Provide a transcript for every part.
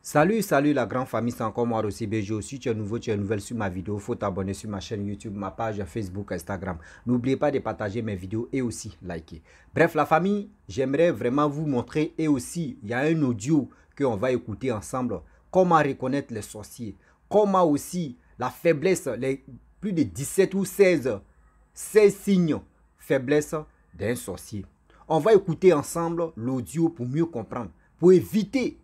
Salut la grande famille, c'est encore moi Rossi Bejo. Si tu es nouveau, tu es nouvelle sur ma vidéo, il faut t'abonner sur ma chaîne YouTube, ma page Facebook, Instagram. N'oubliez pas de partager mes vidéos et aussi liker. Bref la famille, j'aimerais vraiment vous montrer et aussi, il y a un audio qu'on va écouter ensemble. Comment reconnaître les sorciers. Comment aussi la faiblesse, les plus de 17 ou 16 signes faiblesse d'un sorcier. On va écouter ensemble l'audio pour mieux comprendre, pour éviter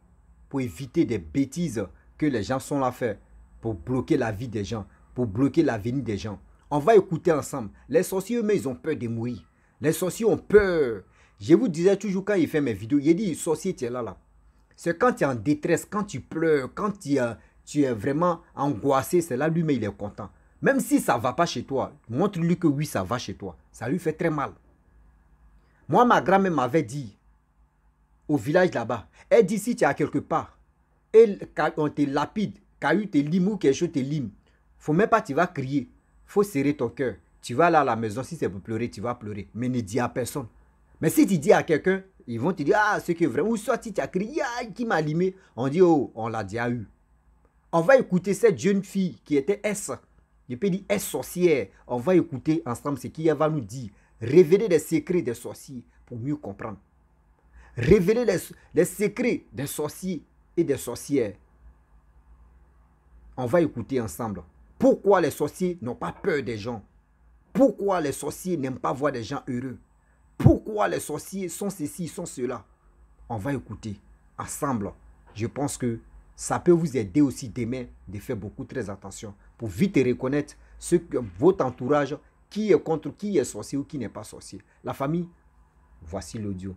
des bêtises que les gens sont là à faire, pour bloquer la vie des gens, pour bloquer l'avenir des gens. On va écouter ensemble. Les sorciers eux-mêmes, ils ont peur de mourir. Les sorciers ont peur. Je vous disais toujours quand il fait mes vidéos, il dit, sorcier, tu es là. C'est quand tu es en détresse, quand tu pleures, quand tu es vraiment angoissé, c'est là lui-même il est content. Même si ça ne va pas chez toi, montre-lui que oui, ça va chez toi. Ça lui fait très mal. Moi, ma grand-mère m'avait dit, au village là-bas, elle dit si tu es à quelque part, et on te lapide, caillou te lime ou quelque chose te lime, faut même pas, tu vas crier, faut serrer ton cœur. Tu vas là à la maison, si c'est pour pleurer, tu vas pleurer, mais ne dis à personne. Mais si tu dis à quelqu'un, ils vont te dire, ah, c'est que vrai, ou soit si tu as crié, ah, qui m'a limé, on dit, oh, on l'a déjà eu. On va écouter cette jeune fille qui était S, je peux dire S sorcière, on va écouter ensemble ce qu'elle va nous dire, révéler les secrets des sorciers pour mieux comprendre. Révéler les secrets des sorciers et des sorcières. On va écouter ensemble. Pourquoi les sorciers n'ont pas peur des gens? Pourquoi les sorciers n'aiment pas voir des gens heureux? Pourquoi les sorciers sont ceci, sont cela? On va écouter ensemble. Je pense que ça peut vous aider aussi demain de faire beaucoup très attention pour vite reconnaître votre entourage, qui est contre, qui est sorcier ou qui n'est pas sorcier. La famille, voici l'audio.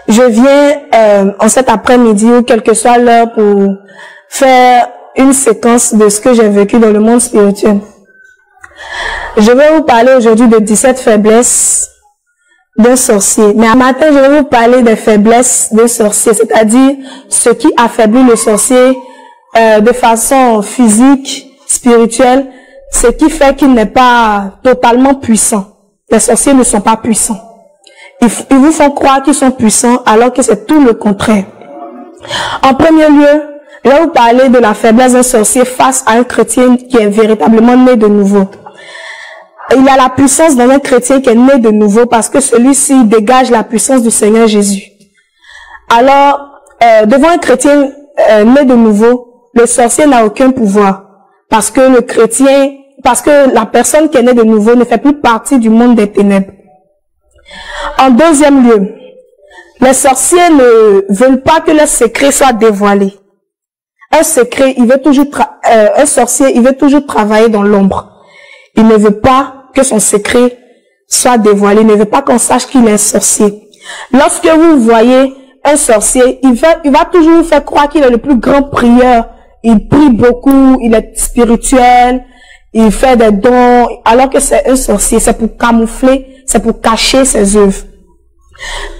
Je viens en cet après-midi ou quelle que soit l'heure pour faire une séquence de ce que j'ai vécu dans le monde spirituel. Je vais vous parler aujourd'hui de 17 faiblesses d'un sorcier. Mais à matin, je vais vous parler des faiblesses d'un sorcier, c'est-à-dire ce qui affaiblit le sorcier de façon physique, spirituelle, ce qui fait qu'il n'est pas totalement puissant. Les sorciers ne sont pas puissants. Ils vous font croire qu'ils sont puissants alors que c'est tout le contraire. En premier lieu, je vais vous parler de la faiblesse d'un sorcier face à un chrétien qui est véritablement né de nouveau. Il y a la puissance dans un chrétien qui est né de nouveau parce que celui-ci dégage la puissance du Seigneur Jésus. Alors, devant un chrétien né de nouveau, le sorcier n'a aucun pouvoir parce que la personne qui est née de nouveau ne fait plus partie du monde des ténèbres. En deuxième lieu, les sorciers ne veulent pas que leurs secrets soient dévoilés. Un sorcier, il veut toujours travailler dans l'ombre. Il ne veut pas que son secret soit dévoilé. Il ne veut pas qu'on sache qu'il est un sorcier. Lorsque vous voyez un sorcier, il va toujours vous faire croire qu'il est le plus grand prieur. Il prie beaucoup, il est spirituel, il fait des dons, alors que c'est un sorcier. C'est pour camoufler, c'est pour cacher ses œuvres.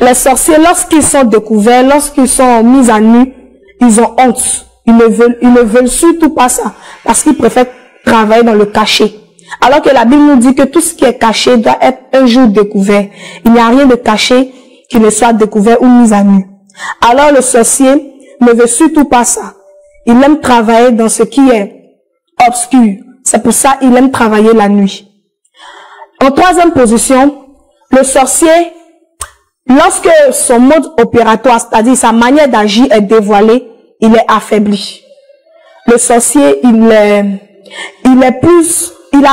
Les sorciers, lorsqu'ils sont découverts, lorsqu'ils sont mis à nu, ils ont honte. Ils ne veulent surtout pas ça, parce qu'ils préfèrent travailler dans le cachet. Alors que la Bible nous dit que tout ce qui est caché doit être un jour découvert. Il n'y a rien de caché qui ne soit découvert ou mis à nu. Alors le sorcier ne veut surtout pas ça. Il aime travailler dans ce qui est obscur. C'est pour ça qu'il aime travailler la nuit. En troisième position, le sorcier, lorsque son mode opératoire, c'est-à-dire sa manière d'agir est dévoilée, il est affaibli. Le sorcier, il a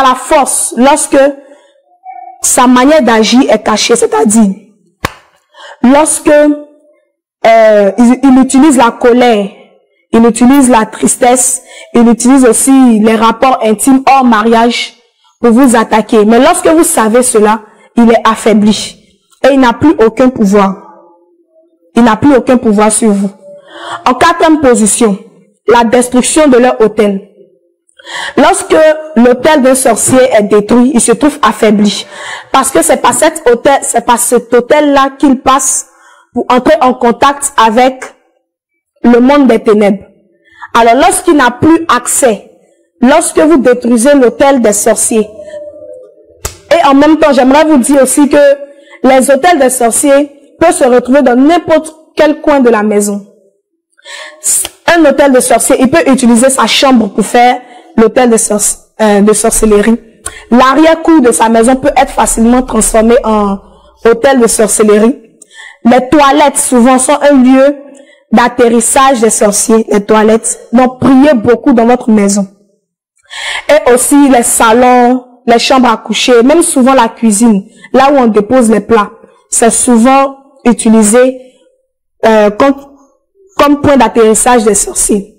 la force lorsque sa manière d'agir est cachée, c'est-à-dire lorsque il utilise la colère, il utilise la tristesse, il utilise aussi les rapports intimes hors mariage pour vous attaquer. Mais lorsque vous savez cela, il est affaibli et il n'a plus aucun pouvoir. Il n'a plus aucun pouvoir sur vous. En quatrième position, la destruction de leur autel. Lorsque l'autel d'un sorcier est détruit, il se trouve affaibli. Parce que c'est par cet autel-là qu'il passe pour entrer en contact avec le monde des ténèbres. Alors lorsqu'il n'a plus accès, lorsque vous détruisez l'autel des sorciers, et en même temps, j'aimerais vous dire aussi que les autels des sorciers peuvent se retrouver dans n'importe quel coin de la maison. Un un autel de sorcier, il peut utiliser sa chambre pour faire l'autel de sorcellerie. L'arrière-cour de sa maison peut être facilement transformé en hôtel de sorcellerie. Les toilettes, souvent, sont un lieu d'atterrissage des sorciers, les toilettes. Donc, priez beaucoup dans votre maison. Et aussi les salons, les chambres à coucher, même souvent la cuisine, là où on dépose les plats. C'est souvent utilisé comme point d'atterrissage des sorciers.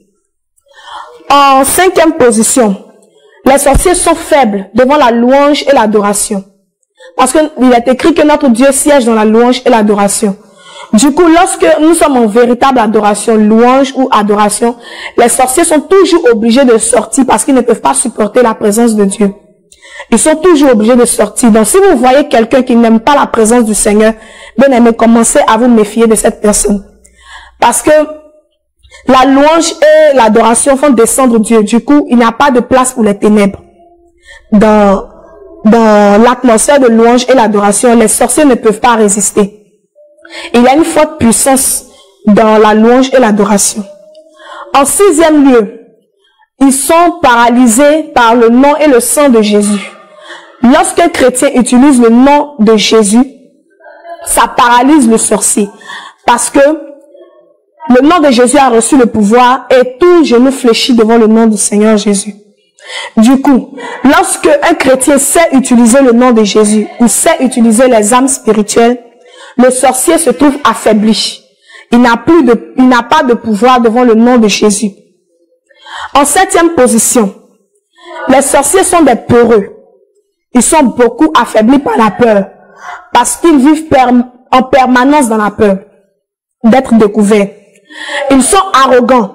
En 5e position, les sorciers sont faibles devant la louange et l'adoration. Parce qu'il est écrit que notre Dieu siège dans la louange et l'adoration. Du coup, lorsque nous sommes en véritable adoration, louange ou adoration, les sorciers sont toujours obligés de sortir parce qu'ils ne peuvent pas supporter la présence de Dieu. Ils sont toujours obligés de sortir. Donc, si vous voyez quelqu'un qui n'aime pas la présence du Seigneur, bien aimé, commencez à vous méfier de cette personne. Parce que la louange et l'adoration font descendre Dieu. Du coup, il n'y a pas de place pour les ténèbres. Dans l'atmosphère de louange et l'adoration, les sorciers ne peuvent pas résister. Il y a une forte puissance dans la louange et l'adoration. En 6e lieu, ils sont paralysés par le nom et le sang de Jésus. Lorsqu'un chrétien utilise le nom de Jésus, ça paralyse le sorcier. Parce que le nom de Jésus a reçu le pouvoir et tout genou fléchit devant le nom du Seigneur Jésus. Du coup, lorsque un chrétien sait utiliser le nom de Jésus ou sait utiliser les âmes spirituelles, le sorcier se trouve affaibli. Il n'a pas de pouvoir devant le nom de Jésus. En 7e position, les sorciers sont des peureux. Ils sont beaucoup affaiblis par la peur parce qu'ils vivent en permanence dans la peur d'être découverts. Ils sont arrogants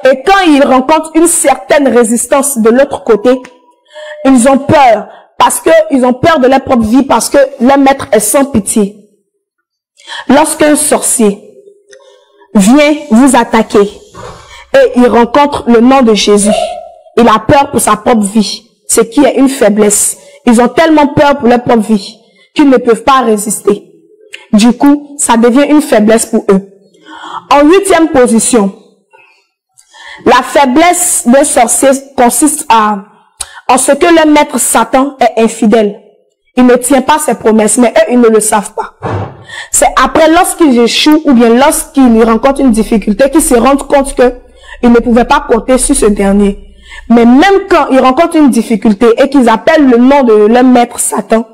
et quand ils rencontrent une certaine résistance de l'autre côté, ils ont peur parce qu'ils ont peur de leur propre vie parce que leur maître est sans pitié. Lorsqu'un sorcier vient vous attaquer et il rencontre le nom de Jésus, il a peur pour sa propre vie, ce qui est une faiblesse. Ils ont tellement peur pour leur propre vie qu'ils ne peuvent pas résister. Du coup, ça devient une faiblesse pour eux. En 8e position, la faiblesse d'un sorcier consiste en ce que le maître Satan est infidèle. Il ne tient pas ses promesses, mais eux, ils ne le savent pas. C'est après, lorsqu'ils échouent ou bien lorsqu'ils rencontrent une difficulté, qu'ils se rendent compte qu'ils ne pouvaient pas compter sur ce dernier. Mais même quand ils rencontrent une difficulté et qu'ils appellent le nom de leur maître Satan,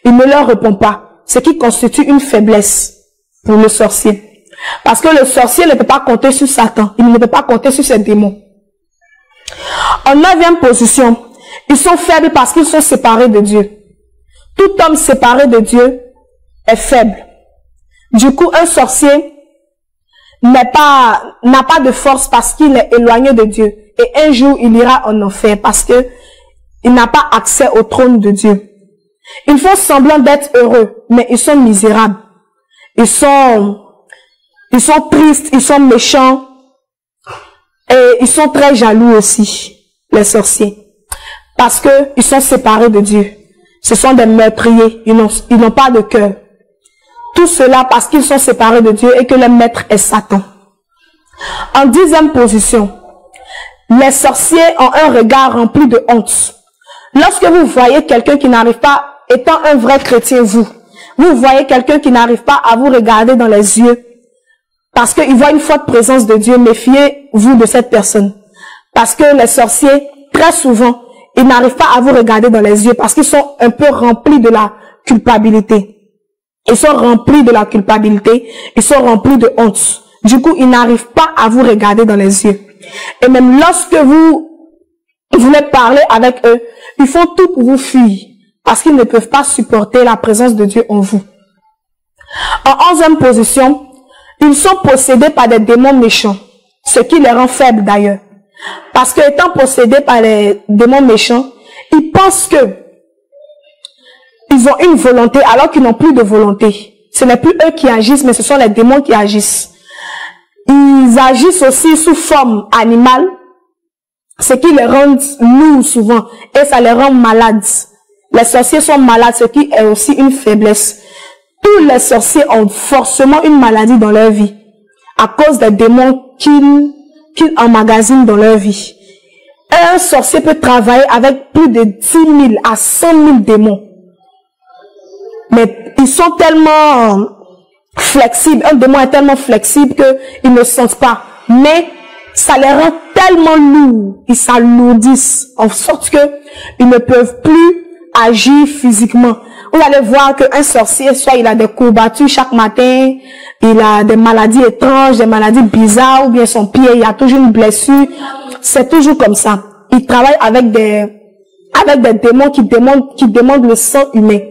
il ne leur répond pas. Ce qui constitue une faiblesse pour le sorcier. Parce que le sorcier ne peut pas compter sur Satan. Il ne peut pas compter sur ses démons. En 9e position, ils sont faibles parce qu'ils sont séparés de Dieu. Tout homme séparé de Dieu est faible. Du coup, un sorcier n'a pas de force parce qu'il est éloigné de Dieu. Et un jour, il ira en enfer parce que il n'a pas accès au trône de Dieu. Ils font semblant d'être heureux, mais ils sont misérables. Ils sont tristes, ils sont méchants. Et ils sont très jaloux aussi, les sorciers. Parce que ils sont séparés de Dieu. Ce sont des meurtriers. Ils n'ont pas de cœur. Tout cela parce qu'ils sont séparés de Dieu et que le maître est Satan. En 10e position, les sorciers ont un regard rempli de honte. Lorsque vous voyez quelqu'un qui n'arrive pas, étant un vrai chrétien, vous voyez quelqu'un qui n'arrive pas à vous regarder dans les yeux, parce qu'il voit une forte présence de Dieu, méfiez-vous de cette personne. Parce que les sorciers, très souvent, ils n'arrivent pas à vous regarder dans les yeux parce qu'ils sont un peu remplis de la culpabilité. Ils sont remplis de la culpabilité, ils sont remplis de honte. Du coup, ils n'arrivent pas à vous regarder dans les yeux. Et même lorsque vous voulez parler avec eux, ils font tout pour vous fuir parce qu'ils ne peuvent pas supporter la présence de Dieu en vous. En 11e position, ils sont possédés par des démons méchants, ce qui les rend faibles d'ailleurs. Parce que étant possédés par les démons méchants, ils pensent que ils ont une volonté alors qu'ils n'ont plus de volonté. Ce n'est plus eux qui agissent, mais ce sont les démons qui agissent. Ils agissent aussi sous forme animale, ce qui les rend lourds souvent, et ça les rend malades. Les sorciers sont malades, ce qui est aussi une faiblesse. Tous les sorciers ont forcément une maladie dans leur vie, à cause des démons qu'ils qu'ils emmagasinent dans leur vie. Un sorcier peut travailler avec plus de 10 000 à 100 000 démons. Mais ils sont tellement flexibles. Un démon est tellement flexible qu'ils ne sentent pas. Mais ça les rend tellement lourds. Ils s'alourdissent. En sorte qu'ils ne peuvent plus agir physiquement. Vous allez voir qu'un sorcier, soit il a des courbatures chaque matin, il a des maladies étranges, des maladies bizarres, ou bien son pied, il a toujours une blessure. C'est toujours comme ça. Il travaille avec des démons qui demandent le sang humain.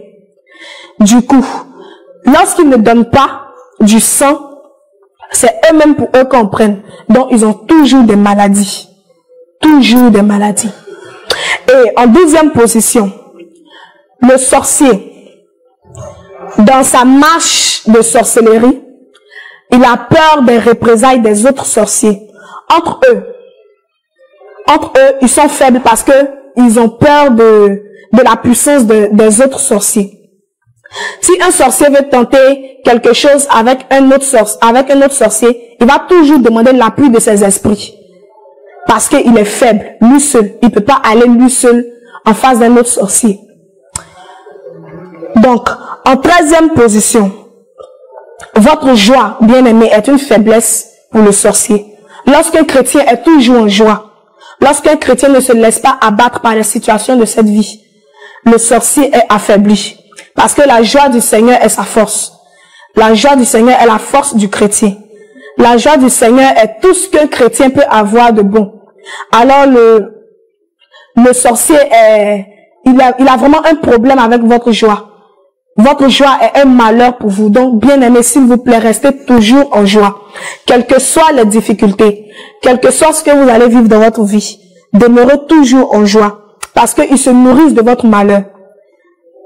Du coup, lorsqu'ils ne donnent pas du sang, c'est eux-mêmes pour eux qu'on prenne. Donc, ils ont toujours des maladies. Toujours des maladies. Et en 12e position, le sorcier, dans sa marche de sorcellerie, il a peur des représailles des autres sorciers. Entre eux, ils sont faibles parce que ils ont peur de la puissance des autres sorciers. Si un sorcier veut tenter quelque chose avec un autre sorcier, il va toujours demander l'appui de ses esprits. Parce qu'il est faible, lui seul. Il ne peut pas aller lui seul en face d'un autre sorcier. Donc, en 13e position, votre joie, bien-aimé, est une faiblesse pour le sorcier. Lorsqu'un chrétien est toujours en joie, lorsqu'un chrétien ne se laisse pas abattre par les situations de cette vie, le sorcier est affaibli. Parce que la joie du Seigneur est sa force. La joie du Seigneur est la force du chrétien. La joie du Seigneur est tout ce qu'un chrétien peut avoir de bon. Alors le sorcier il a vraiment un problème avec votre joie. Votre joie est un malheur pour vous. Donc, bien aimé, s'il vous plaît, restez toujours en joie. Quelles que soient les difficultés, quel que soit ce que vous allez vivre dans votre vie, demeurez toujours en joie. Parce qu'ils se nourrissent de votre malheur.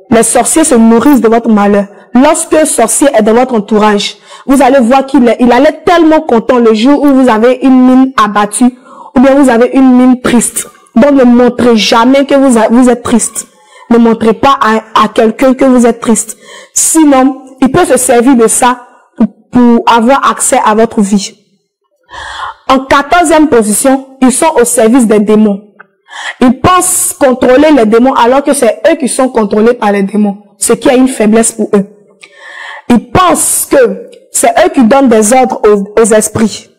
Les sorciers se nourrissent de votre malheur. Lorsque un sorcier est dans votre entourage, vous allez voir qu'il allait tellement content le jour où vous avez une mine abattue ou bien vous avez une mine triste. Donc, ne montrez jamais que vous êtes triste. Ne montrez pas à quelqu'un que vous êtes triste. Sinon, il peut se servir de ça pour avoir accès à votre vie. En 14e position, ils sont au service des démons. Ils pensent contrôler les démons alors que c'est eux qui sont contrôlés par les démons. Ce qui est une faiblesse pour eux. Ils pensent que c'est eux qui donnent des ordres aux esprits.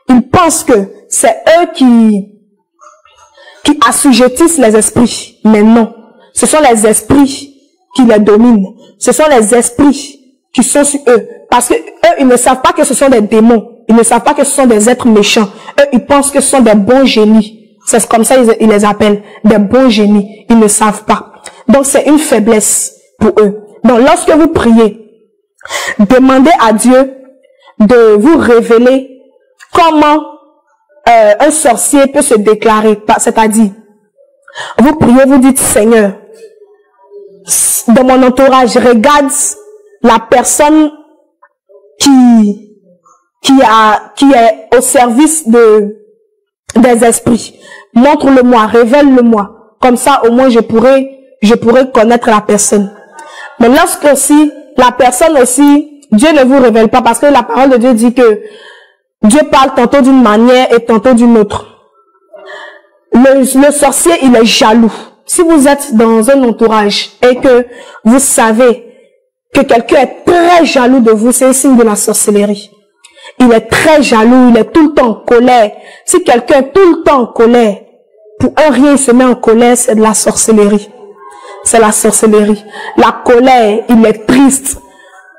Ils pensent que c'est eux qui assujettissent les esprits. Mais non. Ce sont les esprits qui les dominent. Ce sont les esprits qui sont sur eux. Parce que eux, ils ne savent pas que ce sont des démons. Ils ne savent pas que ce sont des êtres méchants. Eux, ils pensent que ce sont des bons génies. C'est comme ça ils les appellent. Des bons génies. Ils ne savent pas. Donc, c'est une faiblesse pour eux. Donc, lorsque vous priez, demandez à Dieu de vous révéler comment un sorcier peut se déclarer. C'est-à-dire, vous priez, vous dites, Seigneur, dans mon entourage, regarde la personne qui est au service des esprits. Montre-le-moi, révèle-le-moi. Comme ça, au moins, je pourrais connaître la personne. Mais lorsque aussi, la personne aussi, Dieu ne vous révèle pas parce que la parole de Dieu dit que Dieu parle tantôt d'une manière et tantôt d'une autre. Le sorcier, il est jaloux. Si vous êtes dans un entourage et que vous savez que quelqu'un est très jaloux de vous, c'est un signe de la sorcellerie. Il est très jaloux, il est tout le temps en colère. Si quelqu'un est tout le temps en colère, pour un rien il se met en colère, c'est de la sorcellerie. C'est la sorcellerie. La colère, il est triste.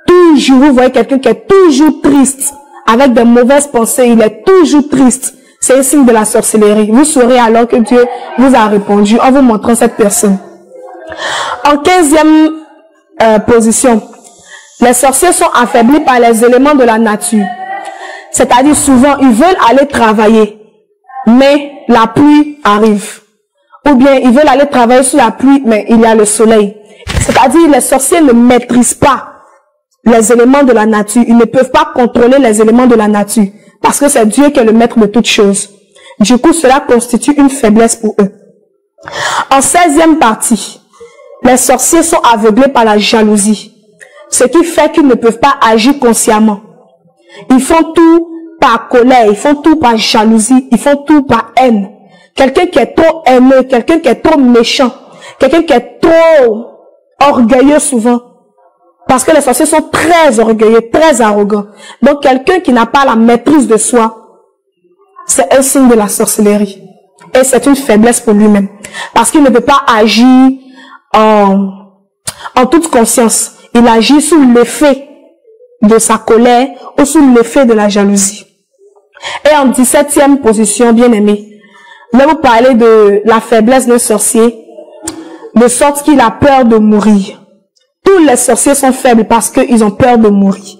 Toujours, vous voyez quelqu'un qui est toujours triste, avec de mauvaises pensées, il est toujours triste. C'est un signe de la sorcellerie. Vous saurez alors que Dieu vous a répondu en vous montrant cette personne. En 15e position, les sorciers sont affaiblis par les éléments de la nature. C'est-à-dire souvent, ils veulent aller travailler, mais la pluie arrive. Ou bien, ils veulent aller travailler sous la pluie, mais il y a le soleil. C'est-à-dire, les sorciers ne maîtrisent pas les éléments de la nature. Ils ne peuvent pas contrôler les éléments de la nature. Parce que c'est Dieu qui est le maître de toutes choses. Du coup, cela constitue une faiblesse pour eux. En 16e partie, les sorciers sont aveuglés par la jalousie. Ce qui fait qu'ils ne peuvent pas agir consciemment. Ils font tout par colère, ils font tout par jalousie, ils font tout par haine. Quelqu'un qui est trop haineux, quelqu'un qui est trop méchant, quelqu'un qui est trop orgueilleux souvent. Parce que les sorciers sont très orgueilleux, très arrogants. Donc quelqu'un qui n'a pas la maîtrise de soi, c'est un signe de la sorcellerie. Et c'est une faiblesse pour lui-même. Parce qu'il ne peut pas agir en toute conscience. Il agit sous l'effet de sa colère ou sous l'effet de la jalousie. Et en 17e position, bien aimé, je vais vous parler de la faiblesse d'un sorcier, de sorte qu'il a peur de mourir. Tous les sorciers sont faibles parce qu'ils ont peur de mourir.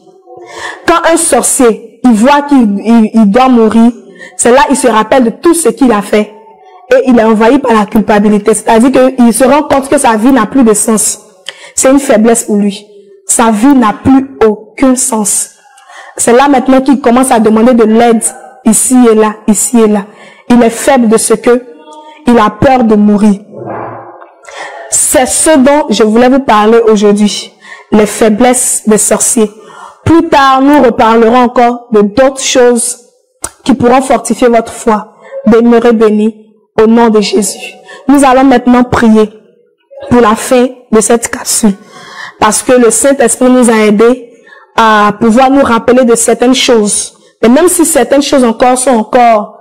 Quand un sorcier, il voit qu'il doit mourir, c'est là qu'il se rappelle de tout ce qu'il a fait. Et il est envahi par la culpabilité. C'est-à-dire qu'il se rend compte que sa vie n'a plus de sens. C'est une faiblesse pour lui. Sa vie n'a plus aucun sens. C'est là maintenant qu'il commence à demander de l'aide ici et là, ici et là. Il est faible de ce que il a peur de mourir. C'est ce dont je voulais vous parler aujourd'hui. Les faiblesses des sorciers. Plus tard, nous reparlerons encore de d'autres choses qui pourront fortifier votre foi. Demeurez bénis au nom de Jésus. Nous allons maintenant prier pour la fin de cette capsule. Parce que le Saint-Esprit nous a aidés à pouvoir nous rappeler de certaines choses. Et même si certaines choses encore sont encore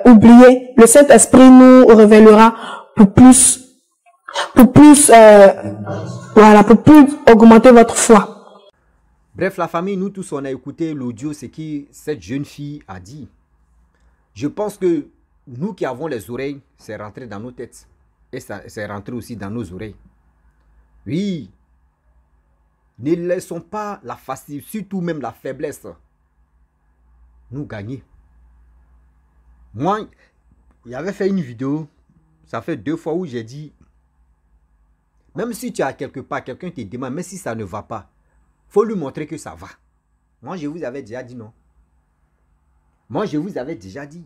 oubliées, le Saint-Esprit nous révélera pour plus augmenter votre foi. Bref, la famille, nous tous, on a écouté l'audio, ce que cette jeune fille a dit. Je pense que nous qui avons les oreilles, c'est rentré dans nos têtes. Et ça c'est rentré aussi dans nos oreilles. Oui. Ne laissons pas la facilité, surtout même la faiblesse, nous gagner. Moi, j'avais fait une vidéo, ça fait 2 fois où j'ai dit, même si tu as quelque part, quelqu'un te demande, mais si ça ne va pas, il faut lui montrer que ça va. Moi, je vous avais déjà dit non. Moi, je vous avais déjà dit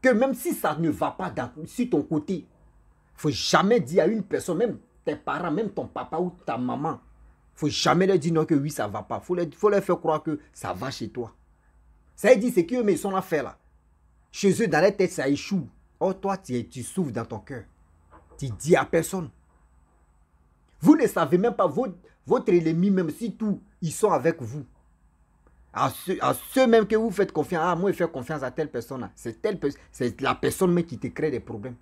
que même si ça ne va pas sur ton côté, il ne faut jamais dire à une personne, même tes parents, même ton papa ou ta maman, il ne faut jamais leur dire non que oui, ça ne va pas. Il faut leur faire croire que ça va chez toi. Ça veut dire c'est qu'eux, mais ils sont là faire là. Chez eux, dans la tête, ça échoue. Oh, toi, tu souffres dans ton cœur. Tu dis à personne. Vous ne savez même pas, votre ennemi, même si tout, ils sont avec vous. À ceux même que vous faites confiance, ah, moi, je fais confiance à telle personne. C'est la personne même qui te crée des problèmes.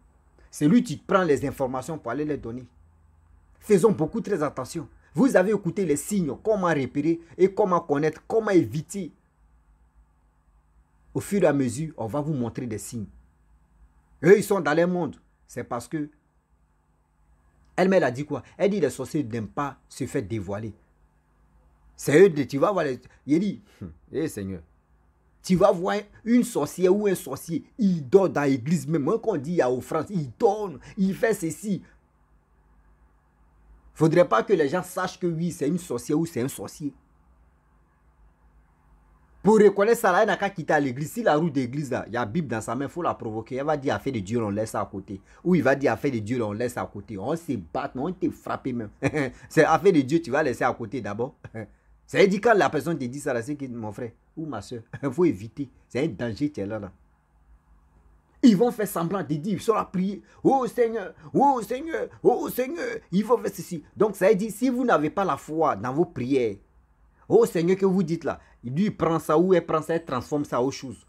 C'est lui qui prend les informations pour aller les donner. Faisons beaucoup très attention. Vous avez écouté les signes, comment repérer et comment connaître, comment éviter. Au fur et à mesure, on va vous montrer des signes. Eux, ils sont dans leur monde. C'est parce que elle a dit quoi? Elle dit les sorciers n'aiment pas se faire dévoiler. C'est eux, tu vas voir, il dit, Seigneur, tu vas voir une sorcière ou un sorcier, il dort dans l'église même. Moi, quand on dit il y a offrande, il donne, il fait ceci. Il ne faudrait pas que les gens sachent que oui, c'est une sorcière ou c'est un sorcier. Pour reconnaître ça, là, il n'a qu'à quitter l'église. Si la roue d'église, il y a la Bible dans sa main, il faut la provoquer. Elle va dire affaire de Dieu, on laisse ça à côté. Ou il va dire affaire de Dieu, on laisse ça à côté. On se bat, on te frappe même. C'est affaire de Dieu, tu vas laisser à côté d'abord. Ça veut dire quand la personne te dit ça, c'est que mon frère ou ma soeur, il faut éviter. C'est un danger qui est là. Ils vont faire semblant de dire, ils sont à prier. Oh Seigneur, oh Seigneur, oh Seigneur. Ils vont faire ceci. Donc ça veut dire, si vous n'avez pas la foi dans vos prières, oh Seigneur que vous dites là, lui il prend ça ou elle prend ça, elle transforme ça aux choses.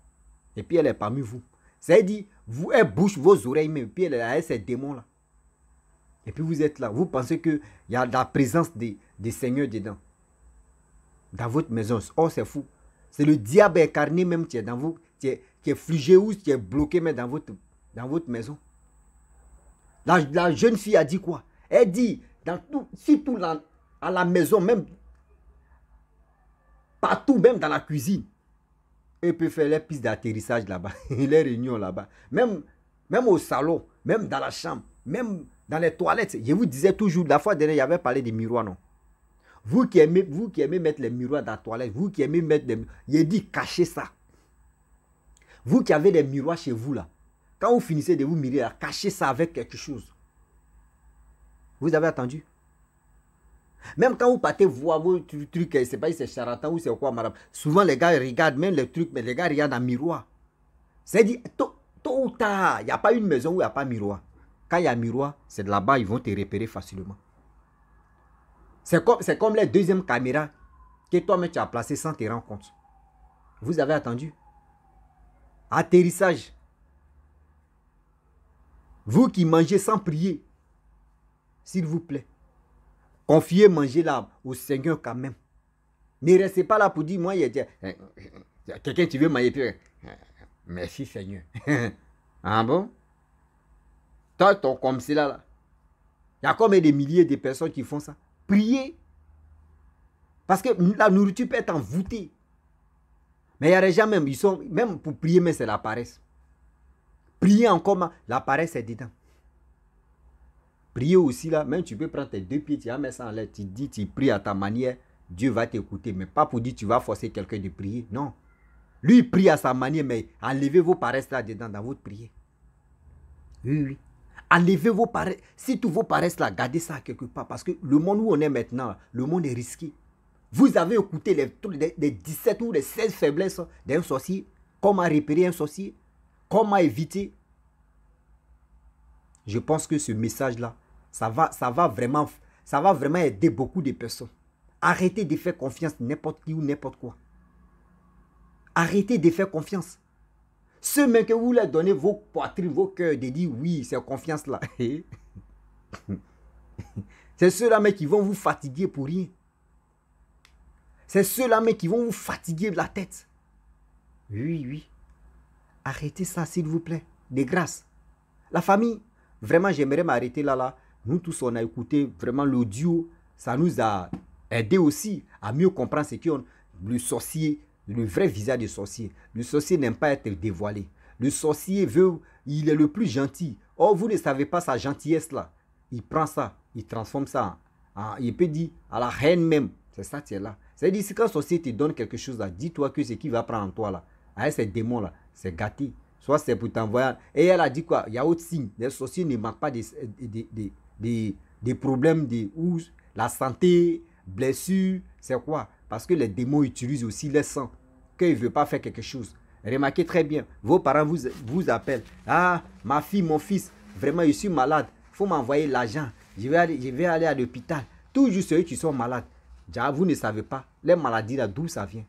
Et puis elle est parmi vous. Ça veut dire, elle bouche vos oreilles même, puis elle est là, ces démons là. Et puis vous êtes là, vous pensez qu'il y a la présence des seigneurs dedans. Dans votre maison. Oh, c'est fou. C'est le diable incarné même qui est dans vous, qui est figé ou qui est bloqué même dans votre maison. La jeune fille a dit quoi? Elle dit, dans tout, surtout à la maison, même partout, même dans la cuisine. Elle peut faire les pistes d'atterrissage là-bas, les réunions là-bas. Même au salon, même dans la chambre, même dans les toilettes. Je vous disais toujours, la fois dernière, j'avais parlé des miroirs, non? Vous qui aimez mettre les miroirs dans la toilette, vous qui aimez mettre des... Il dit, cachez ça. Vous qui avez des miroirs chez vous là, quand vous finissez de vous mirer, cachez ça avec quelque chose. Vous avez entendu? Même quand vous partez voir vos trucs, je ne sais pas si c'est charlatan ou c'est quoi, madame. Souvent, les gars regardent même les trucs, mais les gars regardent en miroir. C'est-à-dire, tôt ou tard, il n'y a pas une maison où il n'y a pas de miroir. Quand il y a un miroir, c'est de là-bas, ils vont te repérer facilement. C'est comme les deuxièmes caméras que toi-même tu as placées sans te rendre compte. Vous avez attendu. Atterrissage. Vous qui mangez sans prier, s'il vous plaît, confiez manger là au Seigneur quand même. Ne restez pas là pour dire, moi, il y a quelqu'un qui veut manger, puis, merci Seigneur. Ah bon? Toi, ton comme c'est là. Il y a combien de milliers de personnes qui font ça? Priez. Parce que la nourriture peut être envoûtée. Mais il y a des gens même, ils sont, même pour prier, mais c'est la paresse. Prier encore, la paresse est dedans. Prier aussi là, même tu peux prendre tes deux pieds, tu vas mettre ça en l'air, tu dis, tu pries à ta manière, Dieu va t'écouter. Mais pas pour dire tu vas forcer quelqu'un de prier, non. Lui, il prie à sa manière, mais enlevez vos paresses là dedans dans votre prière. Oui, oui. Enlevez vos paresses. Si tous vos paresses là, gardez ça quelque part. Parce que le monde où on est maintenant, le monde est risqué. Vous avez écouté les 17 ou les 16 faiblesses d'un sorcier. Comment repérer un sorcier? Comment éviter? Je pense que ce message-là, ça va vraiment aider beaucoup de personnes. Arrêtez de faire confiance n'importe qui ou n'importe quoi. Arrêtez de faire confiance. Ceux même que vous leur donnez vos poitrines, vos cœurs, de dire oui, c'est confiance-là. C'est ceux-là mais qui vont vous fatiguer pour rien. C'est ceux-là mais qui vont vous fatiguer de la tête. Oui, oui. Arrêtez ça, s'il vous plaît. De grâce. La famille, vraiment, j'aimerais m'arrêter là. Nous tous, on a écouté vraiment l'audio. Ça nous a aidé aussi à mieux comprendre ce qu'est le sorcier, le vrai visage du sorcier. Le sorcier n'aime pas être dévoilé. Le sorcier il est le plus gentil. Oh, vous ne savez pas sa gentillesse là. Il prend ça, il transforme ça. Il peut dire à la reine même. C'est ça, tu es là. C'est-à-dire, si quand le sorcier te donne quelque chose là, dis-toi que ce qu'il va prendre en toi là, avec ces démons là, c'est gâté. Soit c'est pour t'envoyer. Et elle a dit quoi? Il y a autre signe. Les sorciers ne manquent pas des problèmes où la santé, blessure, c'est quoi? Parce que les démons utilisent aussi les sangs. Qu'ils ne veulent pas faire quelque chose. Remarquez très bien. Vos parents vous appellent. Ah, ma fille, mon fils, vraiment, je suis malade. Il faut m'envoyer l'argent. Je vais aller à l'hôpital. Toujours ceux qui sont malades. Déjà, vous ne savez pas. Les maladies là, d'où ça vient.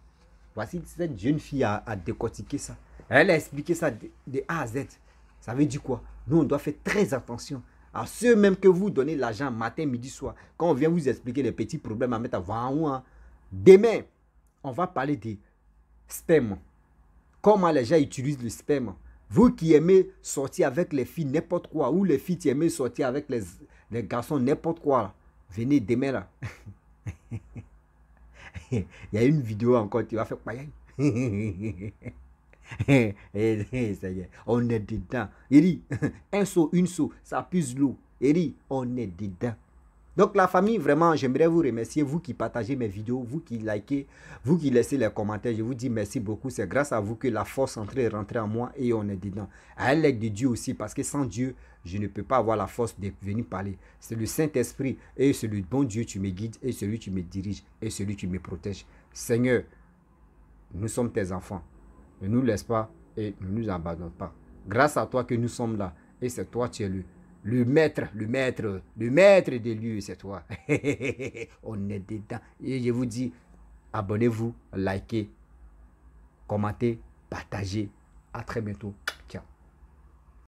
Voici cette jeune fille a décortiqué ça. Elle a expliqué ça de A à Z. Ça veut dire quoi? Nous, on doit faire très attention à ceux même que vous donnez l'argent matin, midi, soir. Quand on vient vous expliquer les petits problèmes à mettre avant. Demain, on va parler de sperme. Comment les gens utilisent le sperme. Vous qui aimez sortir avec les filles n'importe quoi, ou les filles qui aiment sortir avec les garçons n'importe quoi, venez demain là. Il y a une vidéo encore, tu vas faire quoi? On est dedans. Il dit, un seau, une seau, ça puse l'eau. Il dit, on est dedans. Donc la famille, vraiment, j'aimerais vous remercier, vous qui partagez mes vidéos, vous qui likez, vous qui laissez les commentaires. Je vous dis merci beaucoup. C'est grâce à vous que la force est rentrée en moi et on est dedans. À l'aide de Dieu aussi, parce que sans Dieu, je ne peux pas avoir la force de venir parler. C'est le Saint-Esprit et c'est le bon Dieu qui me guide et celui qui me dirige et celui qui me protège. Seigneur, nous sommes tes enfants. Ne nous laisse pas et ne nous abandonne pas. Grâce à toi que nous sommes là et c'est toi qui es le maître des lieux, c'est toi. On est dedans. Et je vous dis, abonnez-vous, likez, commentez, partagez. À très bientôt. Ciao.